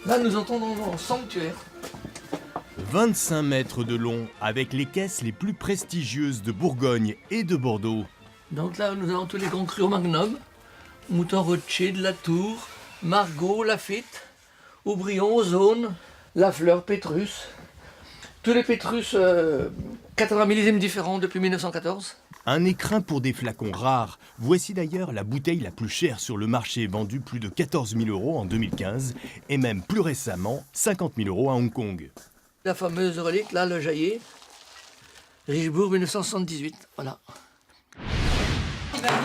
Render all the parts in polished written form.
Là, nous entrons dans un sanctuaire. 25 mètres de long, avec les caisses les plus prestigieuses de Bourgogne et de Bordeaux. Donc là, nous avons tous les grands crus au Magnum. Mouton Rothschild, Latour, Margaux, Lafite, Aubryon, Ozone, Lafleur, Pétrus. Tous les Pétrus, 80 millésimes différents depuis 1914. Un écrin pour des flacons rares. Voici d'ailleurs la bouteille la plus chère sur le marché, vendue plus de 14 000 € en 2015, et même plus récemment, 50 000 € à Hong Kong. La fameuse relique, là, le Jaillet, Richebourg 1978, voilà.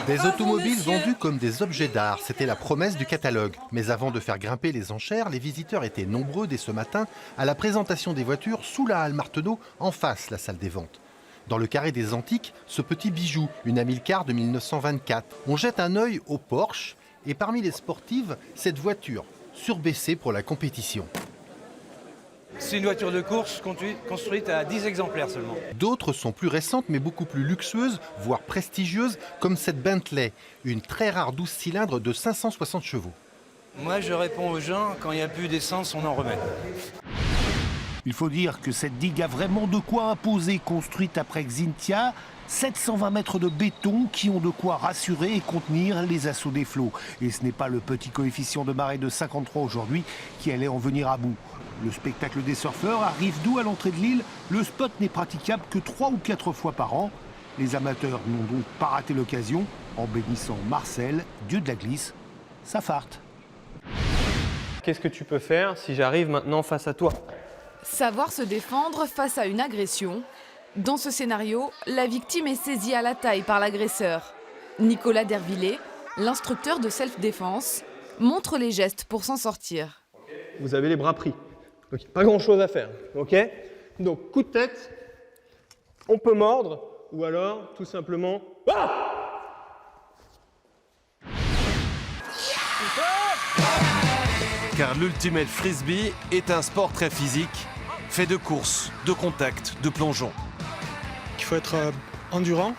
Des automobiles vendus comme des objets d'art, c'était la promesse du catalogue. Mais avant de faire grimper les enchères, les visiteurs étaient nombreux dès ce matin à la présentation des voitures sous la halle Marteneau, en face la salle des ventes. Dans le carré des antiques, ce petit bijou, une Amilcar de 1924. On jette un œil au Porsche et parmi les sportives, cette voiture surbaissée pour la compétition. C'est une voiture de course construite à 10 exemplaires seulement. D'autres sont plus récentes mais beaucoup plus luxueuses, voire prestigieuses, comme cette Bentley, une très rare 12 cylindres de 560 chevaux. Moi je réponds aux gens, quand il n'y a plus d'essence, on en remet. Il faut dire que cette digue a vraiment de quoi imposer, construite après Xintia. 720 mètres de béton qui ont de quoi rassurer et contenir les assauts des flots. Et ce n'est pas le petit coefficient de marée de 53 aujourd'hui qui allait en venir à bout. Le spectacle des surfeurs arrive d'où à l'entrée de l'île. Le spot n'est praticable que 3 ou 4 fois par an. Les amateurs n'ont donc pas raté l'occasion en bénissant Marcel, dieu de la glisse, sa farte. Qu'est-ce que tu peux faire si j'arrive maintenant face à toi ? Savoir se défendre face à une agression. Dans ce scénario, la victime est saisie à la taille par l'agresseur. Nicolas Dervillers, l'instructeur de self-défense, montre les gestes pour s'en sortir. Vous avez les bras pris. Donc, pas grand-chose à faire. Ok ? Donc, coup de tête, on peut mordre, ou alors, tout simplement... Ah ! Car l'Ultimate Frisbee est un sport très physique, fait de courses, de contacts, de plongeons. Il faut être endurant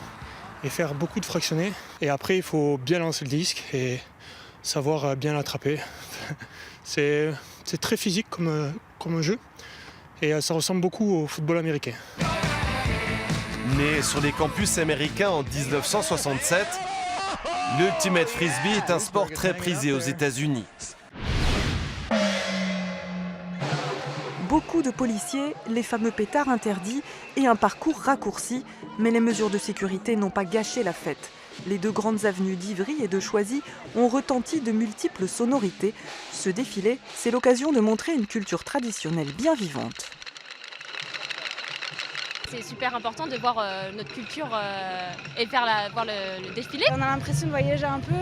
et faire beaucoup de fractionnés. Et après, il faut bien lancer le disque et savoir bien l'attraper. C'est très physique comme jeu et ça ressemble beaucoup au football américain. Né sur les campus américains en 1967, l'Ultimate Frisbee est un sport très prisé aux États-Unis. Beaucoup de policiers, les fameux pétards interdits et un parcours raccourci. Mais les mesures de sécurité n'ont pas gâché la fête. Les deux grandes avenues d'Ivry et de Choisy ont retenti de multiples sonorités. Ce défilé, c'est l'occasion de montrer une culture traditionnelle bien vivante. C'est super important de voir notre culture et voir le défilé. On a l'impression de voyager un peu.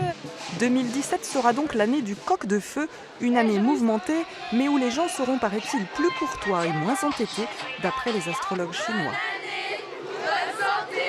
2017 sera donc l'année du coq de feu, une année mouvementée, mais où les gens seront, paraît-il, plus courtois et moins entêtés, d'après les astrologues chinois. Bonne santé.